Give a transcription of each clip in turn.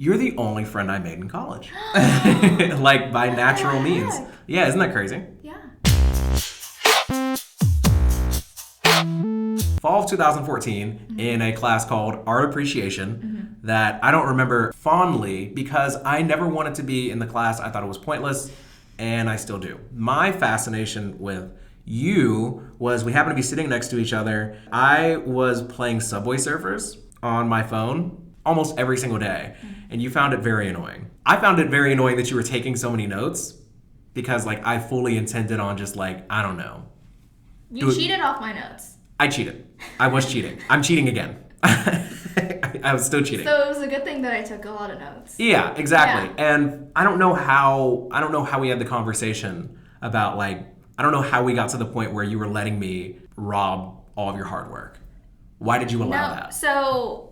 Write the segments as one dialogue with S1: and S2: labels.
S1: You're the only friend I made in college. Like, by natural means. Yeah, isn't that crazy?
S2: Yeah.
S1: Fall of 2014, in a class called Art Appreciation, that I don't remember fondly because I never wanted to be in the class. I thought it was pointless, and I still do. My fascination with you was we happened to be sitting next to each other. I was playing Subway Surfers on my phone almost every single day, and you found it very annoying. I found it very annoying that you were taking so many notes because, like, I fully intended on just, like, I don't know.
S2: You cheated off my notes.
S1: I cheated. I was cheating. I'm cheating again. I was still cheating.
S2: So it was a good thing that I took a lot of notes.
S1: Yeah, exactly. Yeah. And I don't know how we had the conversation about, like, I don't know how we got to the point where you were letting me rob all of your hard work. Why did you allow that?
S2: So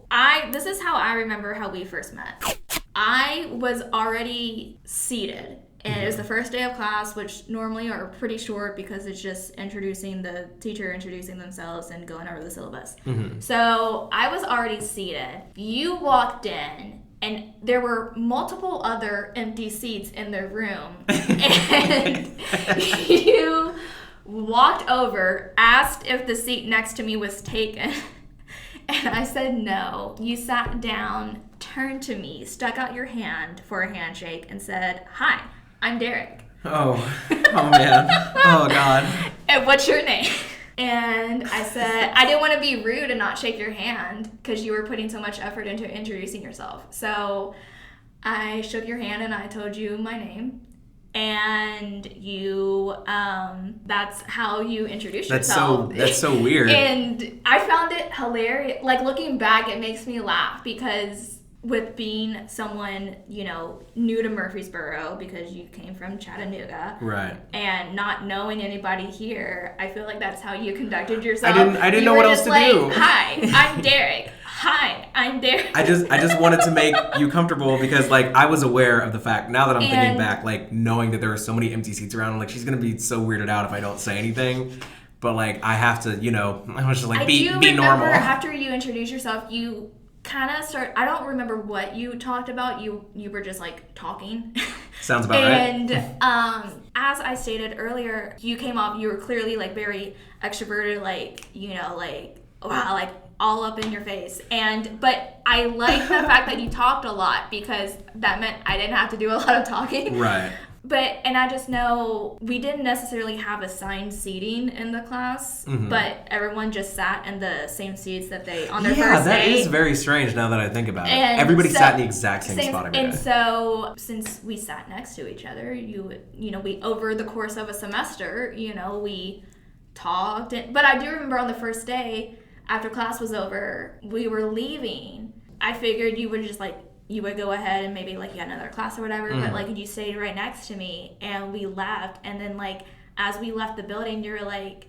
S2: this is how I remember how we first met. I was already seated. And it was the first day of class, which normally are pretty short because it's just the teacher introducing themselves and going over the syllabus. Mm-hmm. So I was already seated. You walked in, and there were multiple other empty seats in the room. And you walked over, asked if the seat next to me was taken. And I said no. You sat down, turned to me, stuck out your hand for a handshake, and said, "Hi, I'm Derek."
S1: Oh man. Oh God.
S2: "And what's your name?" And I said, I didn't want to be rude and not shake your hand because you were putting so much effort into introducing yourself. So I shook your hand and I told you my name. And you, that's how you introduced yourself.
S1: That's so weird.
S2: And I found it hilarious. Like, looking back, it makes me laugh because with being someone, new to Murfreesboro because you came from Chattanooga.
S1: Right.
S2: And not knowing anybody here, I feel like that's how you conducted yourself.
S1: I didn't know what else to do.
S2: "Hi, I'm Derek. Hi, I'm Derek."
S1: I just wanted to make you comfortable because, like, I was aware of the fact, now that I'm thinking back, like, knowing that there were so many empty seats around, I'm like, she's going to be so weirded out if I don't say anything. But, like, I have to, I was just like, be normal.
S2: After you introduced yourself, you kind of I don't remember what you talked about. You were just, like, talking.
S1: Sounds about right.
S2: And as I stated earlier, you came off, you were clearly, like, very extroverted, like, wow, like, all up in your face. But I like the fact that you talked a lot because that meant I didn't have to do a lot of talking.
S1: Right.
S2: And I just know we didn't necessarily have assigned seating in the class, but everyone just sat in the same seats that they on their first day.
S1: Yeah, that is very strange now that I think about it. Everybody sat in the exact same spot every day.
S2: And so, since we sat next to each other, we over the course of a semester, we talked. But I do remember on the first day, after class was over, we were leaving. I figured you would just, like, you would go ahead and maybe, like, you had another class or whatever, but, like, you stayed right next to me, and we left, and then, like, as we left the building, you were like,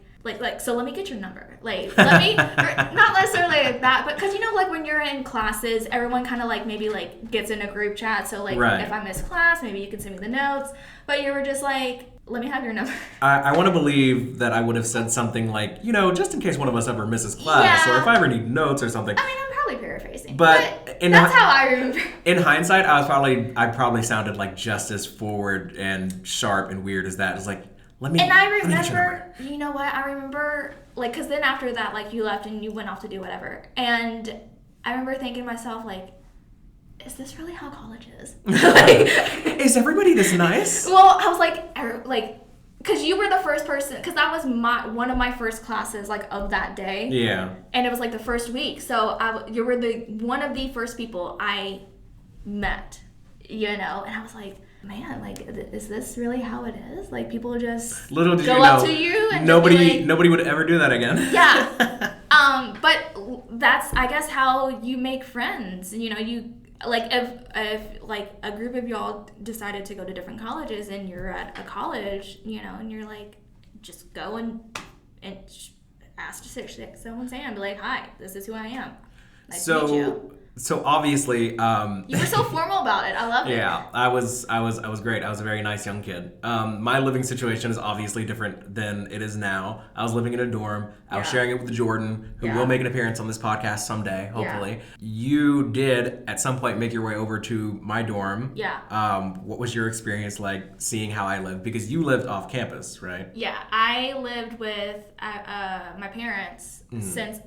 S2: so let me get your number. Like, let me, not necessarily like that, but because, like, when you're in classes, everyone kind of, like, maybe, like, gets in a group chat, so, like, If I miss class, maybe you can send me the notes, but you were just like, let me have your number.
S1: I want to believe that I would have said something like, just in case one of us ever misses class, or if I ever need notes or something.
S2: I mean, I'm probably paraphrasing.
S1: But
S2: that's how I remember.
S1: In hindsight, I probably sounded like just as forward and sharp and weird as that. It's like, let me.
S2: And I remember, you know what? I remember, like, because then after that, like, you left and you went off to do whatever. And I remember thinking to myself, like, is this really how college is?
S1: Is everybody this nice?
S2: Well, I was like, because you were the first person, because that was one of my first classes, like, of that day.
S1: Yeah.
S2: And it was, like, the first week. So you were one of the first people I met, and I was like, man, like, is this really how it is? Like, people just go up to you and
S1: nobody would ever do that again.
S2: Yeah. But that's, I guess, how you make friends. Like, if like a group of y'all decided to go to different colleges and you're at a college, and you're like, just go and ask to shake someone's hand, be like, "Hi, this is who I am. Nice to meet you."
S1: So obviously,
S2: You were so formal about it. I loved it.
S1: yeah, I was great. I was a very nice young kid. My living situation is obviously different than it is now. I was living in a dorm. I was sharing it with Jordan, who will make an appearance on this podcast someday, hopefully. You did at some point make your way over to my dorm.
S2: Yeah.
S1: What was your experience like seeing how I lived? Because you lived off campus, right?
S2: Yeah, I lived with my parents since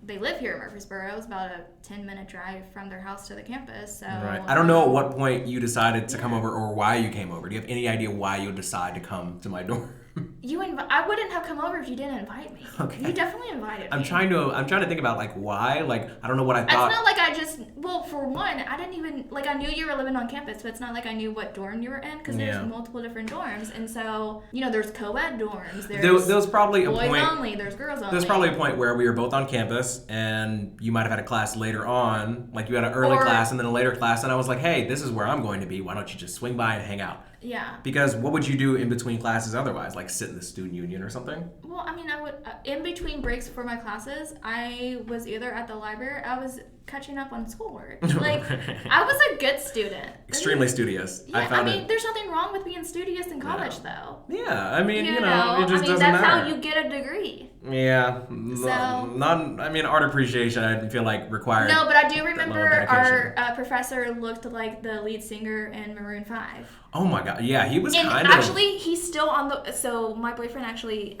S2: they live here in Murfreesboro. It was about a 10-minute drive from their house to the campus. So
S1: Right. I don't know at what point you decided to come over or why you came over. Do you have any idea why you decide to come to my dorm?
S2: I wouldn't have come over if you didn't invite me.
S1: Okay.
S2: You definitely invited me.
S1: I'm trying to think about like why. Like I don't know what I thought.
S2: It's not like I just, well, for one, I didn't even, like I knew you were living on campus, but it's not like I knew what dorm you were in because there's multiple different dorms. And so, there's co-ed dorms. There was probably a
S1: point.
S2: Boys only, there's girls only.
S1: There's probably a point where we were both on campus and you might have had a class later on. Like you had an early class and then a later class. And I was like, hey, this is where I'm going to be. Why don't you just swing by and hang out?
S2: Yeah.
S1: Because what would you do in between classes otherwise? Like sit in the student union or something?
S2: Well, I mean, I would, in between breaks for my classes, I was either at the library, I was catching up on schoolwork. Like, I was a good student.
S1: Extremely studious.
S2: Yeah, there's nothing wrong with being studious in college, though.
S1: Yeah, I mean, it just doesn't
S2: that's
S1: matter.
S2: how you get a degree.
S1: Yeah.
S2: So,
S1: art appreciation, I feel like required.
S2: No, but I do remember our professor looked like the lead singer in Maroon 5.
S1: Oh my God. Yeah, he was
S2: actually, he's still on so my boyfriend actually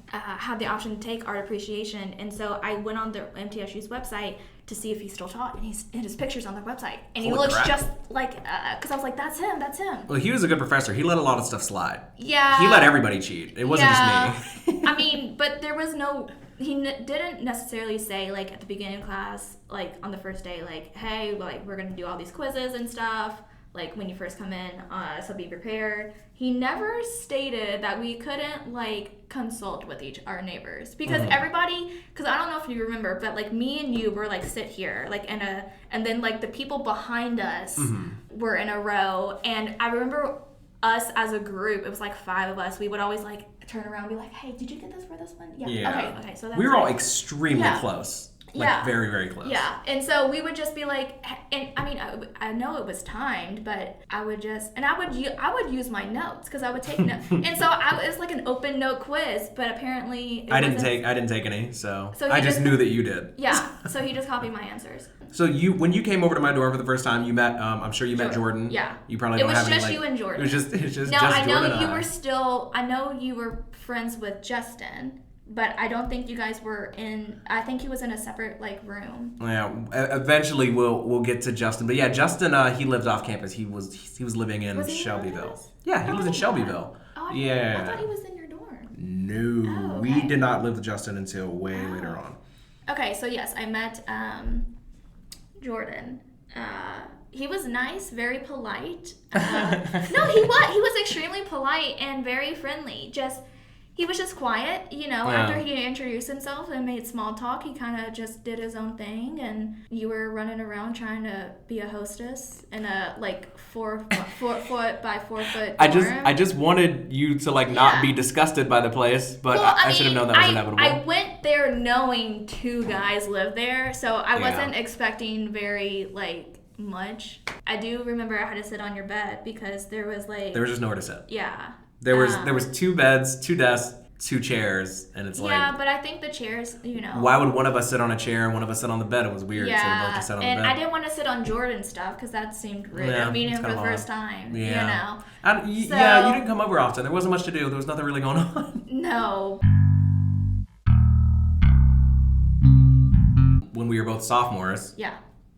S2: had the option to take art appreciation. And so I went on the MTSU's website to see if he still taught, and his picture's on their website. And he looks just like, because I was like, that's him.
S1: Well, he was a good professor. He let a lot of stuff slide.
S2: Yeah.
S1: He let everybody cheat. It wasn't just me.
S2: I mean, but there was he didn't necessarily say, like, at the beginning of class, like, on the first day, like, hey, like, we're going to do all these quizzes and stuff, like, when you first come in, so be prepared. He never stated that we couldn't, like, consult with our neighbors. Because everybody, because I don't know if you remember, but, like, me and you were, like, sit here, like, and then, like, the people behind us were in a row. And I remember us as a group, it was, like, 5 of us, we would always, like, turn around and be like, hey, did you get this for this one? Yeah. Okay, so that's
S1: we were all extremely close. Like, very, very close.
S2: Yeah, and so we would just be like, and I mean, I know it was timed, but I would use my notes because I would take notes, and so it was like an open note quiz, but apparently
S1: I didn't take any, so I just knew that you did.
S2: Yeah, so he just copied my answers.
S1: So when you came over to my dorm for the first time, you met, I'm sure you met Jordan.
S2: Yeah.
S1: You probably don't have any,
S2: It was just you and Jordan.
S1: It was just
S2: No,
S1: just
S2: I know
S1: Jordan
S2: you were I know you were friends with Justin. But I don't think you guys were I think he was in a separate, like, room.
S1: Yeah, eventually we'll get to Justin. But yeah, Justin, he lived off campus. He was living in Shelbyville. Yeah, he was in Shelbyville.
S2: Oh,
S1: I
S2: thought he was in your dorm.
S1: No, we did not live with Justin until way later on.
S2: Okay, so yes, I met Jordan. He was nice, very polite. No, he was extremely polite and very friendly. He was just quiet, after he introduced himself and made small talk, he kind of just did his own thing, and you were running around trying to be a hostess in a, like, 4 foot by 4 foot dorm.
S1: I just wanted you to, like, not be disgusted by the place, but I should have known that was inevitable.
S2: I went there knowing 2 guys lived there, so I wasn't expecting very, like, much. I do remember I had to sit on your bed because there was just
S1: nowhere to sit.
S2: Yeah.
S1: There was 2 beds, 2 desks, 2 chairs, and it's
S2: Yeah, but I think the chairs,
S1: Why would one of us sit on a chair and one of us sit on the bed? It was weird.
S2: Yeah,
S1: so we both just sat on the bed.
S2: I didn't want to sit on Jordan's stuff because that seemed rude. I'm meeting him for the first time,
S1: Yeah, you didn't come over often. There wasn't much to do. There was nothing really going on.
S2: No.
S1: When we were both sophomores,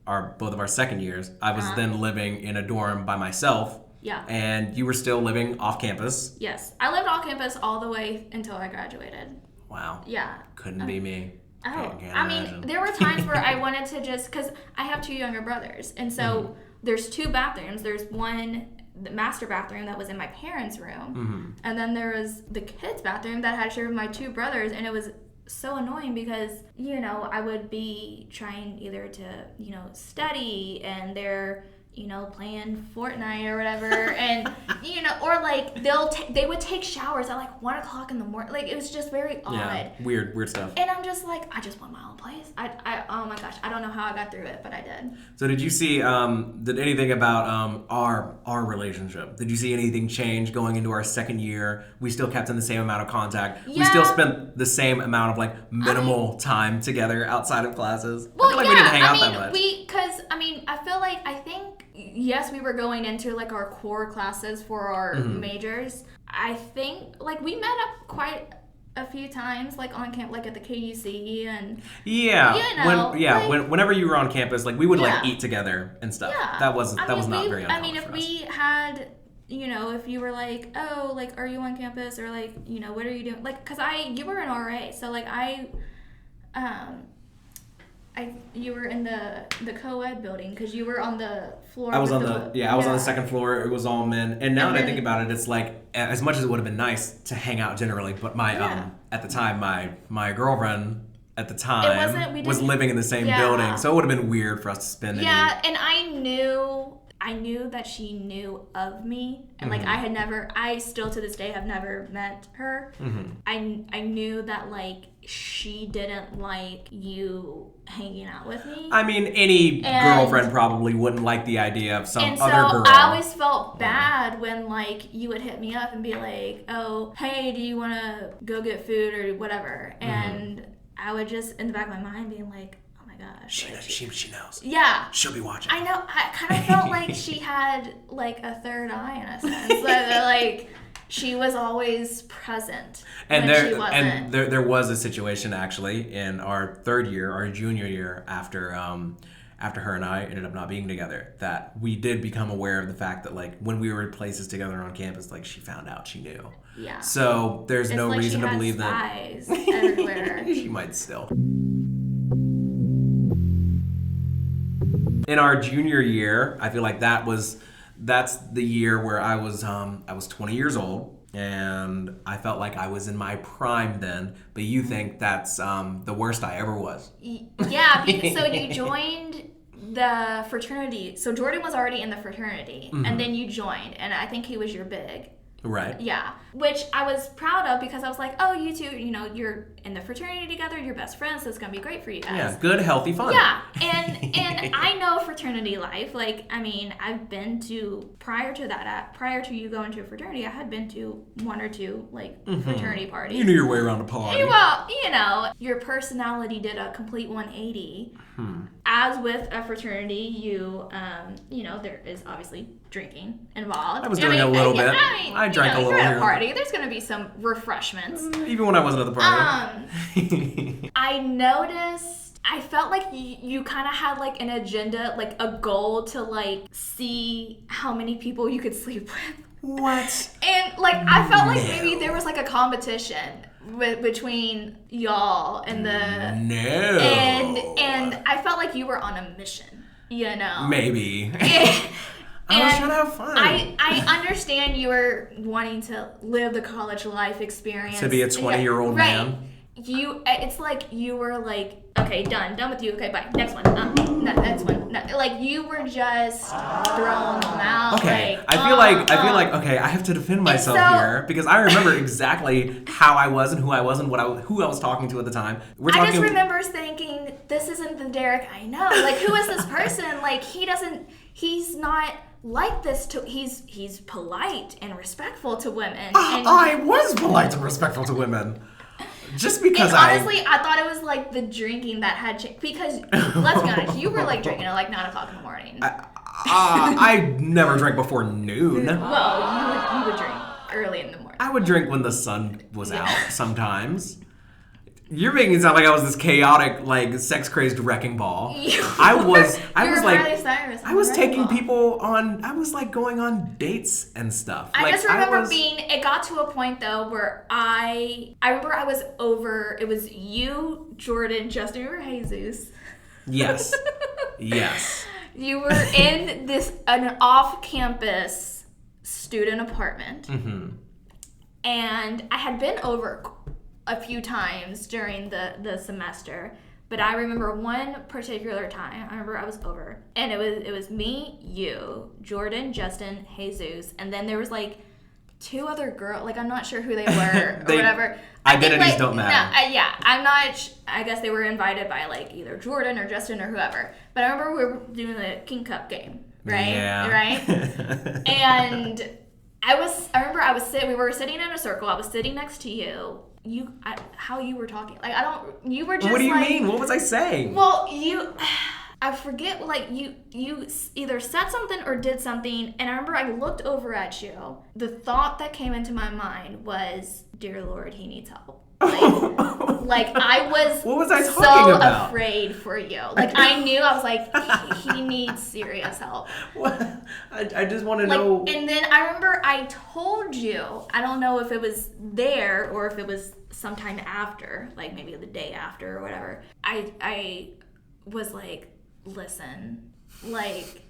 S1: both of our second years, I was then living in a dorm by myself.
S2: Yeah.
S1: And you were still living off campus.
S2: Yes. I lived off campus all the way until I graduated.
S1: Wow.
S2: Yeah.
S1: Couldn't be me.
S2: Can't imagine. There were times where I wanted to because I have 2 younger brothers. And so there's 2 bathrooms. There's one, the master bathroom that was in my parents' room. And then there was the kids' bathroom that I had shared with my 2 brothers. And it was so annoying because, I would be trying either to, study and they're playing Fortnite or whatever, and or like they would take showers at like 1 o'clock in the morning. Like, it was just very odd.
S1: Yeah, weird stuff.
S2: And I'm just like, I just want my own place. I oh my gosh, I don't know how I got through it, but I did.
S1: So did you see did anything about our relationship? Did you see anything change going into our second year? We still kept in the same amount of contact.
S2: Yeah.
S1: We still spent the same amount of like minimal time together outside of classes.
S2: Well,
S1: I feel like we didn't hang out that much.
S2: I think, yes, we were going into like our core classes for our majors. I think like we met up quite a few times, like on camp, like at the KUC, and
S1: whenever you were on campus, like we would like eat together and stuff. Yeah. That was not very uncommon.
S2: I mean, if we had, if you were like, oh, like, are you on campus, or like, what are you doing? Like, cause you were an RA, so like you were in the co-ed building because you were on the floor.
S1: I was on the second floor. It was all men. And now that I think about it, it's like, as much as it would have been nice to hang out generally, but at the time, my girlfriend at the time was living in the same building, so it would have been weird for us to spend.
S2: And I knew that she knew of me, and like I still to this day have never met her. I knew that like she didn't like you hanging out with me.
S1: I mean, any girlfriend probably wouldn't like the idea of some other girl.
S2: I always felt bad when like you would hit me up and be like, oh, hey, do you want to go get food or whatever? And I would just, in the back of my mind, being like, gosh.
S1: She knows.
S2: Yeah.
S1: She'll be watching.
S2: I know. I kind of felt like she had like a third eye in a sense. Like she was always present.
S1: And
S2: when she wasn't.
S1: And there was a situation actually in our third year, our junior year, after her and I ended up not being together, that we did become aware of the fact that like when we were in places together on campus, like she found out, she knew.
S2: Yeah.
S1: So there's no
S2: like
S1: reason
S2: she
S1: to
S2: had
S1: believe
S2: spies
S1: that
S2: everywhere.
S1: She might still. In our junior year, I feel like that's the year where I was 20 years old, and I felt like I was in my prime then. But you think that's the worst I ever was?
S2: Yeah, so you joined the fraternity. So Jordan was already in the fraternity, and then you joined, and I think he was your big.
S1: Right.
S2: Yeah. Which I was proud of because I was like, oh, you two, you're in the fraternity together, you're best friends, so it's going to be great for you guys.
S1: Yeah, good, healthy fun.
S2: Yeah. And I know fraternity life. Like, I mean, I've been to, prior to you going to a fraternity, I had been to one or two, like, fraternity parties.
S1: You knew your way around a party.
S2: Well, your personality did a complete 180. As with a fraternity, you there is obviously drinking involved.
S1: I was doing a little bit. I drank a little.
S2: You're at a party. There's going to be some refreshments.
S1: Even when I wasn't at the party.
S2: I noticed. I felt like you kind of had like an agenda, like a goal to like see how many people you could sleep with.
S1: What?
S2: And like I felt like maybe there was like a competition between y'all and the and I felt like you were on a mission,
S1: Maybe. I was trying to have fun.
S2: I understand you were wanting to live the college life experience.
S1: To be a 20-year-old man.
S2: It's like you were like, okay, done with you. Okay, bye. Next one. Next one. Like you were just throwing them out.
S1: Okay, I feel like okay, I have to defend myself here because I remember exactly how I was and who I was and who I was talking to at the time.
S2: I just remember thinking, this isn't the Derek I know. Like, who is this person? Like, he's not like this. He's polite and respectful to women.
S1: I was polite and respectful to women. Just because
S2: honestly, I thought it was like the drinking that had changed. Because, let's be honest, you were like drinking at like 9 o'clock in the morning.
S1: I never drank before noon.
S2: Well, you would drink early in the morning.
S1: I would drink when the sun was out sometimes. You're making it sound like I was this chaotic, like, sex-crazy wrecking ball. I was taking people on, I was, like, going on dates and stuff.
S2: I just remember it got to a point, though, where I remember I was over, it was you, Jordan, Justin, you were Jesus.
S1: Yes. Yes.
S2: You were in an off-campus student apartment. And I had been over a few times during the semester, But I remember one particular time. I remember I was over, and it was me, you, Jordan, Justin, Jesus, and then there was like 2 other girls. Like, I'm not sure who they were or whatever.
S1: Identities don't matter.
S2: I'm not. I guess they were invited by like either Jordan or Justin or whoever. But I remember we were doing the King Cup game, right?
S1: Yeah.
S2: Right. And we were sitting in a circle. I was sitting next to you. How you were talking. Like, you were just
S1: What do you mean? What was I saying?
S2: Well, I forget, like, you either said something or did something, and I remember I looked over at you. The thought that came into my mind was, dear Lord, he needs help. Like I was,
S1: what was I talking
S2: so
S1: about?
S2: afraid for you. Like, I knew, I was like, he needs serious help.
S1: What? I just want to know.
S2: And then I remember I told you, I don't know if it was there or if it was sometime after, like maybe the day after or whatever. I was like, listen, like,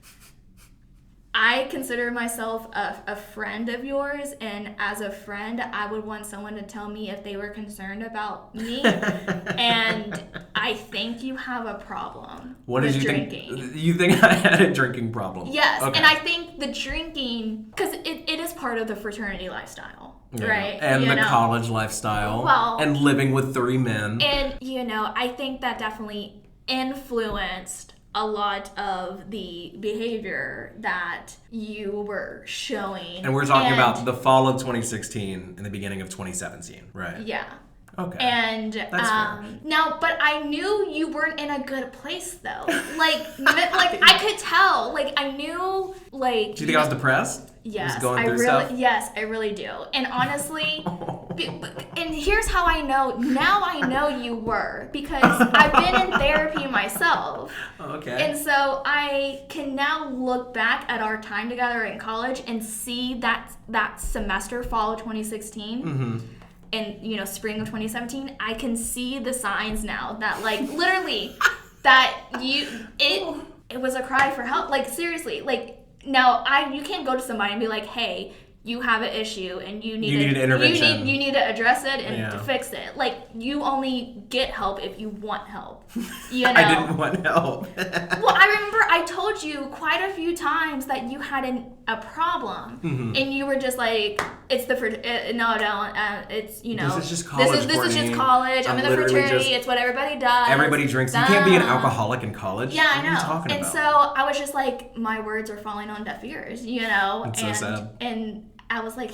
S2: I consider myself a friend of yours, and as a friend, I would want someone to tell me if they were concerned about me. And I think you have a problem with drinking.
S1: You think I had a drinking problem?
S2: Yes,
S1: okay.
S2: and I think the drinking, because it is part of the fraternity lifestyle, right?
S1: And college lifestyle, and living with 3 men.
S2: And, I think that definitely influenced a lot of the behavior that you were showing.
S1: And we're talking about the fall of 2016 and the beginning of 2017, right?
S2: Yeah.
S1: Okay.
S2: And
S1: that's fair.
S2: Now, but I knew you weren't in a good place though. Like I could tell. Like, I knew, like.
S1: Do you think I was depressed?
S2: Yes,
S1: stuff?
S2: Yes, I really do. And honestly, and here's how I know. Now I know you were, because I've been in therapy myself.
S1: Okay.
S2: And so I can now look back at our time together in college and see that semester, fall of 2016.
S1: Mm-hmm.
S2: And spring of 2017, I can see the signs now that, like, literally, that it was a cry for help. Like, seriously, like. Now, you can't go to somebody and be like, hey, you have an issue and you need
S1: an intervention.
S2: You need to address it and to fix it. Like, you only get help if you want help.
S1: I didn't want help.
S2: Well, I remember I told you quite a few times that you had a problem, and you were just like, it's the no, don't. It's
S1: This is just college.
S2: This is just college. I'm in the fraternity. It's what everybody does.
S1: Everybody drinks. You can't be an alcoholic in college.
S2: Yeah, I know.
S1: What are you talking about?
S2: And so I was just like, my words are falling on deaf ears.
S1: It's so sad.
S2: And I was like,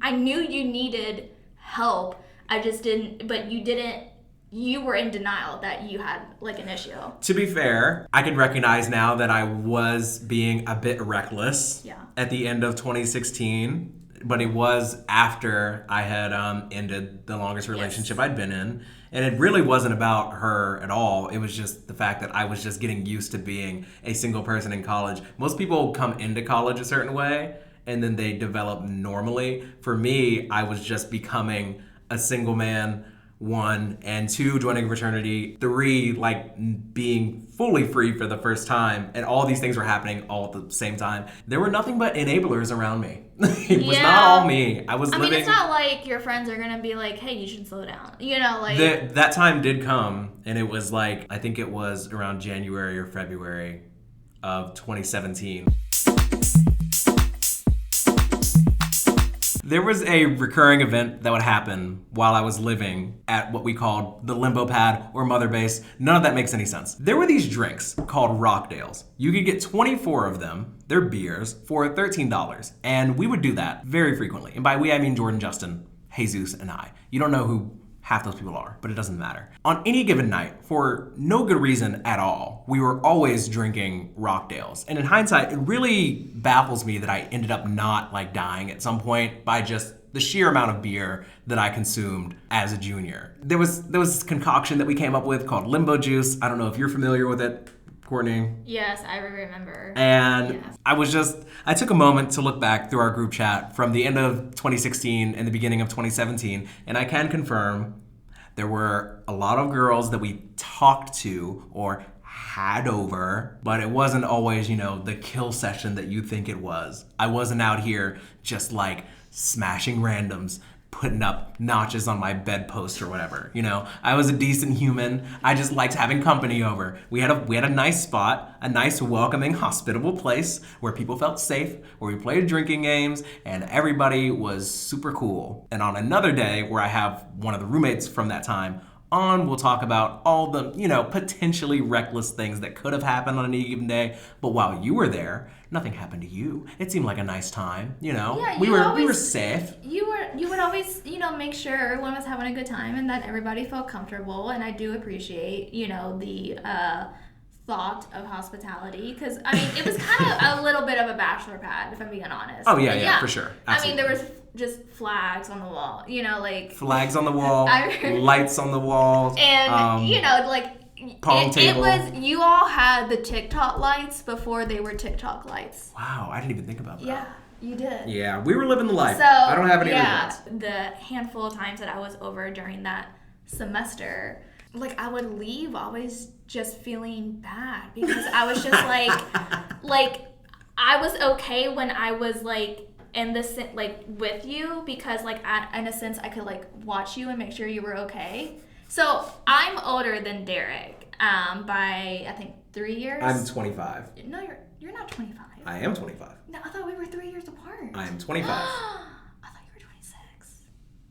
S2: I knew you needed help. I just didn't, but you didn't. You were in denial that you had, like, an issue.
S1: To be fair, I can recognize now that I was being a bit reckless at the end of 2016, but it was after I had ended the longest relationship I'd been in. And it really wasn't about her at all. It was just the fact that I was just getting used to being a single person in college. Most people come into college a certain way, and then they develop normally. For me, I was just becoming a single man, 1, and 2, joining a fraternity, 3, like, being fully free for the first time, and all these things were happening all at the same time. There were nothing but enablers around me. It was not all me. I mean,
S2: it's not like your friends are gonna be like, hey, you should slow down.
S1: That time did come, and it was like, I think it was around January or February of 2017. There was a recurring event that would happen while I was living at what we called the limbo pad or mother base. None of that makes any sense. There were these drinks called Rockdales. You could get 24 of them, they're beers, for $13. And we would do that very frequently. And by we, I mean Jordan, Justin, Jesus, and I. You don't know who half those people are, but it doesn't matter. On any given night, for no good reason at all, we were always drinking Rockdales. And in hindsight, it really baffles me that I ended up not, like, dying at some point by just the sheer amount of beer that I consumed as a junior. There was this concoction that we came up with called Limbo Juice. I don't know if you're familiar with it, Courtney.
S2: Yes, I remember.
S1: And I took a moment to look back through our group chat from the end of 2016 and the beginning of 2017, and I can confirm there were a lot of girls that we talked to or had over, but it wasn't always, the kill session that you think it was. I wasn't out here just, like, smashing randoms putting up notches on my bedpost or whatever. You know, I was a decent human. I just liked having company over. We had a nice spot, a nice, welcoming, hospitable place where people felt safe, where we played drinking games, and everybody was super cool. And on another day where I have one of the roommates from that time on, we'll talk about all the, potentially reckless things that could have happened on any given day. But while you were there, nothing happened to you. It seemed like a nice time,
S2: Yeah,
S1: we were safe.
S2: You would always, make sure everyone was having a good time and that everybody felt comfortable. And I do appreciate, the thought of hospitality, because it was kind of a little bit of a bachelor pad, if I'm being honest.
S1: Oh yeah, for sure. Absolutely.
S2: There was just flags on the wall,
S1: flags on the wall, lights on the walls,
S2: and
S1: pong table.
S2: It was, you all had the TikTok lights before they were TikTok lights.
S1: Wow, I didn't even think about that.
S2: Yeah, you did.
S1: Yeah, we were living the life.
S2: So,
S1: I don't have any regrets.
S2: The handful of times that I was over during that semester, I would leave always just feeling bad, because I was just I was okay when I was in this with you, because in a sense I could watch you and make sure you were okay. So I'm older than Derek by I think 3 years.
S1: I'm 25.
S2: No, you're not 25.
S1: I am 25.
S2: No, I thought we were 3 years apart.
S1: I am 25.
S2: I thought you were 26.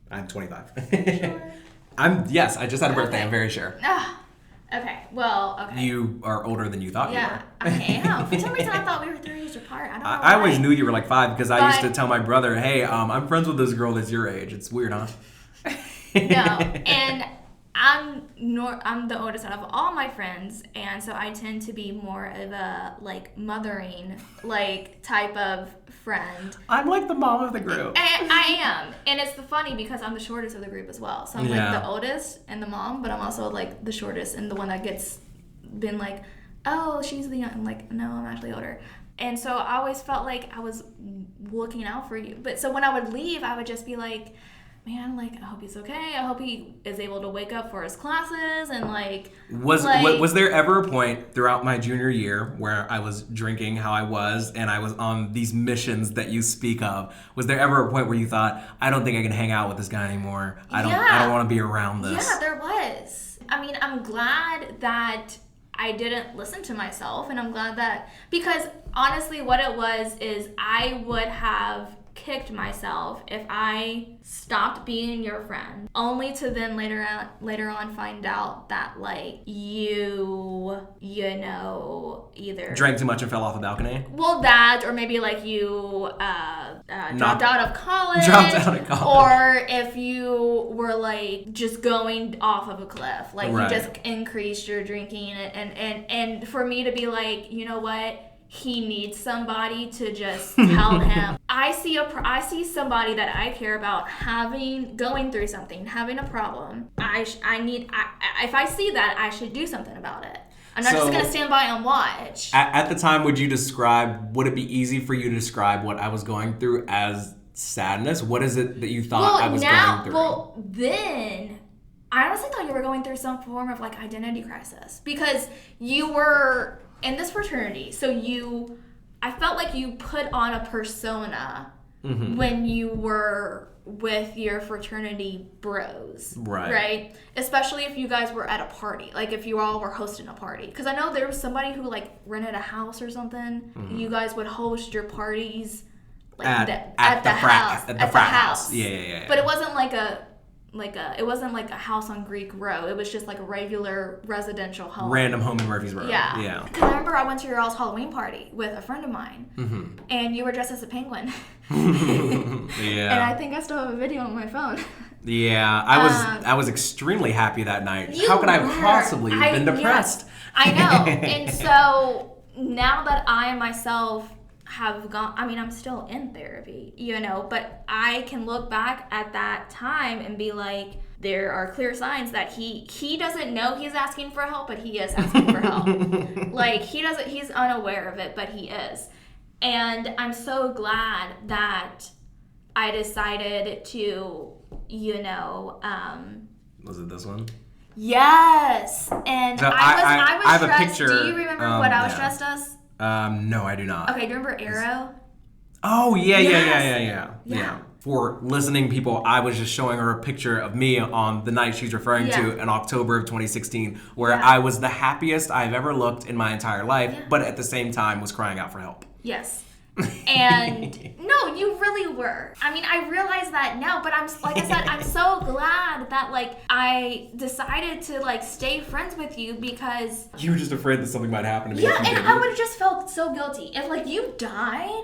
S1: I'm 25.
S2: Sure.
S1: Yes, I just had a birthday. Okay. I'm very sure.
S2: Okay, well, okay.
S1: You are older than you thought you were.
S2: Yeah, I am. For some reason, I thought we were 3 years apart. I don't know
S1: I always knew you were 5 because I used to tell my brother, hey, I'm friends with this girl that's your age. It's weird, huh?
S2: No, and I'm the oldest out of all my friends, and so I tend to be more of a mothering type of friend.
S1: I'm the mom of the group.
S2: I am, and it's funny because I'm the shortest of the group as well. So I'm the oldest and the mom, but I'm also the shortest and the one that gets been oh, she's the young. I'm no, I'm actually older. And so I always felt like I was looking out for you. But so when I would leave, I would just be man, I hope he's okay. I hope he is able to wake up for his classes and
S1: Was there ever a point throughout my junior year where I was drinking how I was and I was on these missions that you speak of? Was there ever a point where you thought, I don't think I can hang out with this guy anymore. I don't want to be around this.
S2: Yeah, there was. I'm glad that I didn't listen to myself, and I'm glad that, because honestly what it was is I would have kicked myself if I stopped being your friend, only to then later on find out that you either
S1: drank too much and fell off a balcony.
S2: Well, that, or maybe you dropped out of college, or if you were just going off of a cliff, right. You just increased your drinking, and for me to be you know what, he needs somebody to just tell him. I see somebody that I care about going through something, having a problem. If I see that, I should do something about it. I'm not just gonna stand by and watch.
S1: At the time, would it be easy for you to describe what I was going through as sadness? What is it that you thought I was going through?
S2: Well, then I honestly thought you were going through some form of identity crisis, because you were in this fraternity, so I felt you put on a persona when you were with your fraternity bros, right? Especially if you guys were at a party, if you all were hosting a party. Because I know there was somebody who rented a house or something. You guys would host your parties at the house.
S1: Yeah.
S2: But it wasn't it wasn't a house on Greek Row. It was just a regular residential home.
S1: Random home in Murphy's Row.
S2: Yeah. Because I remember I went to your all's Halloween party with a friend of mine, and you were dressed as a penguin.
S1: Yeah.
S2: And I think I still have a video on my phone.
S1: Yeah, I was extremely happy that night. How could I have possibly been depressed?
S2: Yeah, I know. And so now that I myself have gone, I'm still in therapy, but I can look back at that time and be there are clear signs that he doesn't know he's asking for help, but he is asking for help. He's unaware of it, but he is. And I'm so glad that I decided to,
S1: Was it this one?
S2: Yes. And so I was
S1: I have
S2: stressed.
S1: a picture.
S2: Do you remember what I was stressed as?
S1: No, I do not.
S2: Okay, do you remember Arrow?
S1: Oh, yeah. For listening people, I was just showing her a picture of me on the night she's referring to in October of 2016, where I was the happiest I've ever looked in my entire life, but at the same time was crying out for help.
S2: Yes. And no, you really were. I mean, I realize that now, but I'm like I said, I'm so glad that like I decided to like stay friends with you because
S1: you were just afraid that something might happen to me.
S2: Yeah, and I would have just felt so guilty if like you died.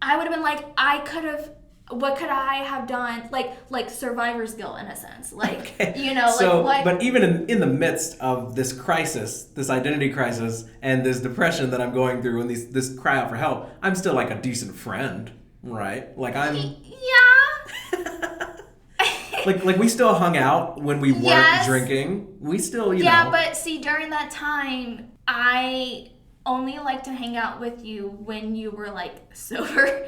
S2: I would have been like, what could I have done? Like survivor's guilt in a sense. Like, you know,
S1: so,
S2: like what?
S1: But even in the midst of this crisis, this identity crisis, and this depression that I'm going through, and this cry out for help, I'm still like a decent friend, right? Like I'm.
S2: Yeah.
S1: like we still hung out when we weren't drinking. We still, you know.
S2: Yeah, but see, during that time, I only like to hang out with you when you were like sober.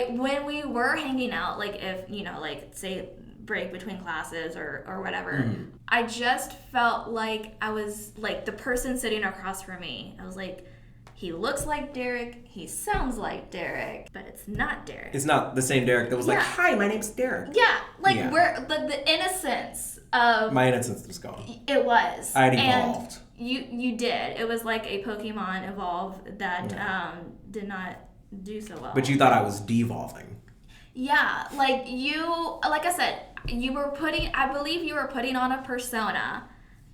S2: When we were hanging out, like if you know, like say break between classes or whatever, I just felt like I was like the person sitting across from me. I was like, he looks like Derek, he sounds like Derek, but it's not Derek.
S1: It's not the same Derek that was like, hi, my name's Derek.
S2: Yeah, like we're the innocence of
S1: my innocence was gone.
S2: It was.
S1: I had evolved.
S2: You did. It was like a Pokemon evolve that did not do so well.
S1: But you thought I was devolving.
S2: Yeah, like like I said, I believe you were putting on a persona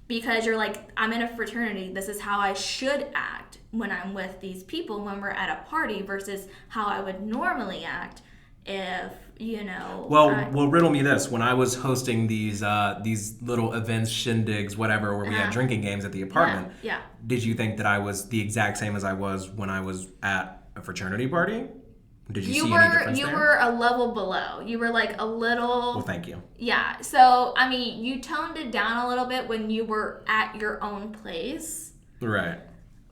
S2: because you're like, I'm in a fraternity. This is how I should act when I'm with these people when we're at a party versus how I would normally act if, you know.
S1: Well, riddle me this. When I was hosting these little events, shindigs, whatever, where we had drinking games at the apartment, did you think that I was the exact same as I was when I was at a fraternity party? Did you see any difference there?
S2: You were a level below. You were like a little...
S1: Well, thank you.
S2: Yeah. So, I mean, you toned it down a little bit when you were at your own place.
S1: Right.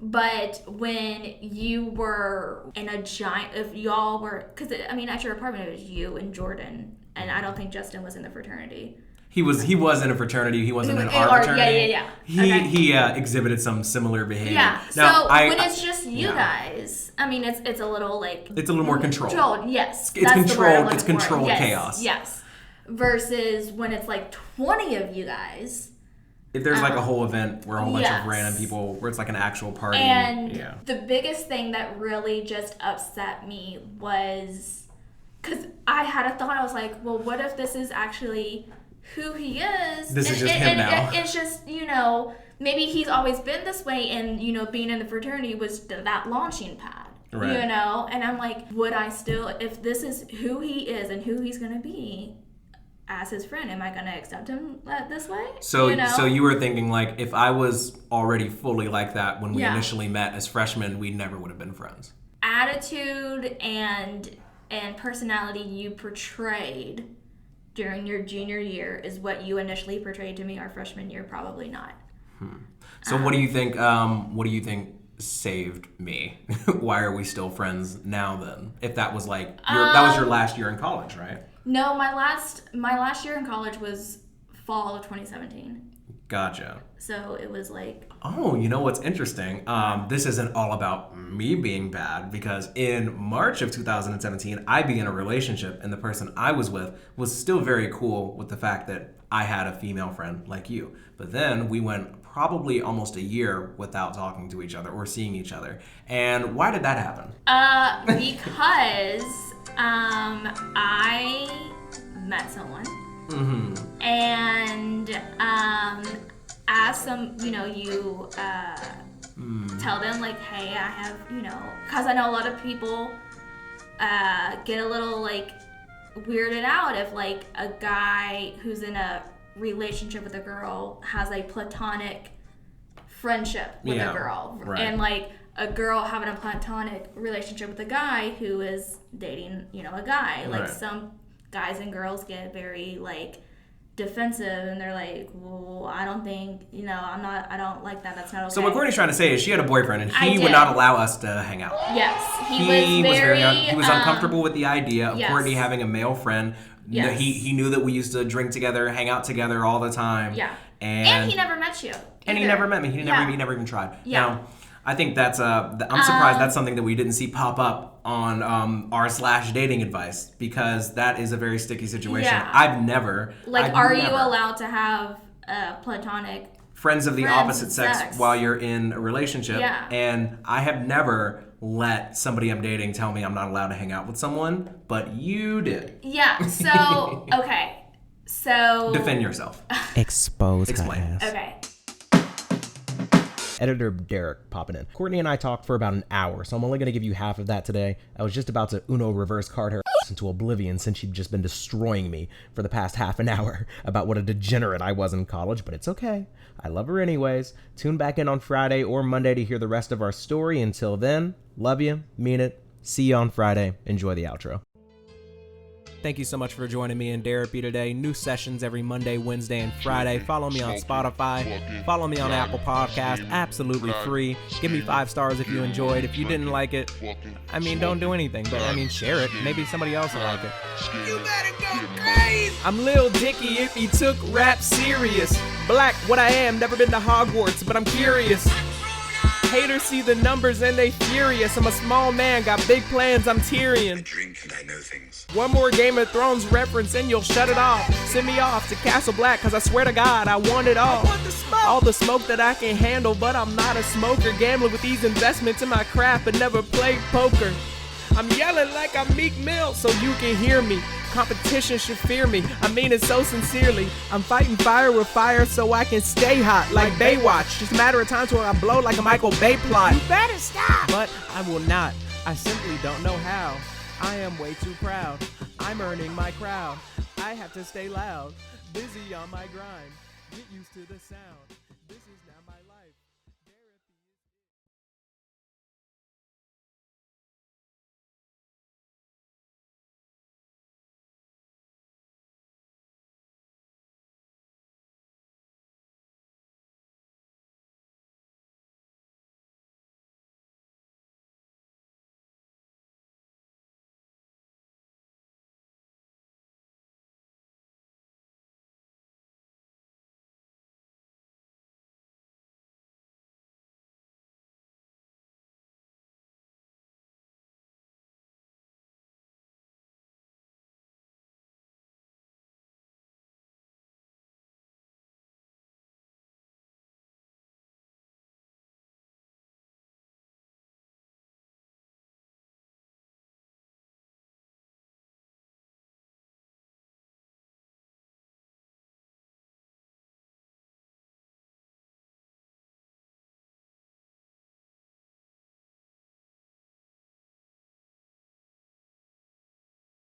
S2: But when you were in a giant... If y'all were... Because, I mean, at your apartment, it was you and Jordan. And I don't think Justin was in the fraternity.
S1: He was in a fraternity. He wasn't in our fraternity.
S2: Yeah.
S1: He exhibited some similar behavior.
S2: Yeah.
S1: Now,
S2: when it's just you guys, I mean, it's a little like
S1: it's a little more controlled.
S2: Controlled, yes.
S1: It's controlled. It's controlled chaos.
S2: Yes. Versus when it's like 20 of you guys.
S1: If there's like a whole event where a whole bunch of random people, where it's like an actual party.
S2: And the biggest thing that really just upset me was because I had a thought. I was like, well, what if this is actually who he is?
S1: This is just him now.
S2: It's just, you know, maybe he's always been this way and, you know, being in the fraternity was that launching pad, you know? And I'm like, would I still, if this is who he is and who he's going to be as his friend, am I going to accept him this way?
S1: So, so you were thinking like, if I was already fully like that when we initially met as freshmen, we never would have been friends.
S2: Attitude and personality you portrayed during your junior year is what you initially portrayed to me our freshman year, probably not.
S1: So what do you think saved me? Why are we still friends now then? If that was like that was your last year in college, right?
S2: No, my last year in college was fall of 2017.
S1: Gotcha.
S2: So it was like...
S1: Oh, you know what's interesting? This isn't all about me being bad, because in March of 2017, I began a relationship, and the person I was with was still very cool with the fact that I had a female friend like you. But then we went probably almost a year without talking to each other or seeing each other. And why did that happen?
S2: Because I met someone. Mm-hmm. And as some, you know, you tell them like, hey, I have, you know, because I know a lot of people get a little like weirded out if like a guy who's in a relationship with a girl has a platonic friendship with a girl, and like a girl having a platonic relationship with a guy who is dating, you know, a guy. Like some guys and girls get very like defensive, and they're like, well, I don't think, you know, I don't like that. That's not okay.
S1: So what Courtney's trying to say is she had a boyfriend, and he would not allow us to hang out.
S2: Yes,
S1: he was uncomfortable with the idea of Courtney having a male friend. Yes. He knew that we used to drink together, hang out together all the time.
S2: Yeah. And he never met you.
S1: And he never met me. He never even tried.
S2: Yeah.
S1: I think that's I'm surprised that's something that we didn't see pop up on r/dating advice, because that is a very sticky situation.
S2: Yeah.
S1: Are
S2: you allowed to have platonic
S1: friends of the opposite sex while you're in a relationship?
S2: Yeah.
S1: And I have never let somebody I'm dating tell me I'm not allowed to hang out with someone, but you did.
S2: Yeah. So okay. So
S1: defend yourself.
S3: Explain.
S2: Okay.
S3: Editor Derek popping in. Courtney and I talked for about an hour, so I'm only going to give you half of that today. I was just about to Uno reverse card her into oblivion since she'd just been destroying me for the past half an hour about what a degenerate I was in college, but it's okay. I love her anyways. Tune back in on Friday or Monday to hear the rest of our story. Until then, love you, mean it. See you on Friday. Enjoy the outro. Thank you so much for joining me in Derapy today. New sessions every Monday, Wednesday, and Friday. Follow me on Spotify. Follow me on Apple Podcasts. Absolutely free. Give me 5 stars if you enjoyed. If you didn't like it, don't do anything. But share it. Maybe somebody else will like it. You better go crazy. I'm Lil Dicky if he took rap serious. Black, what I am. Never been to Hogwarts, but I'm curious. Haters see the numbers and they furious. I'm a small man, got big plans, I'm Tyrion.
S4: I drink and I know things.
S3: One more Game of Thrones reference and you'll shut it off. Send me off to Castle Black, cause I swear to God, I want it all. All the smoke that I can handle, but I'm not a smoker. Gambling with these investments in my craft, but never played poker. I'm yelling like I'm Meek Mill so you can hear me. Competition should fear me, I mean it so sincerely. I'm fighting fire with fire so I can stay hot like Baywatch. Just a matter of time till I blow like a Michael Bay plot. You better stop! But I will not, I simply don't know how. I am way too proud, I'm earning my crowd. I have to stay loud, busy on my grind. Get used to the sound.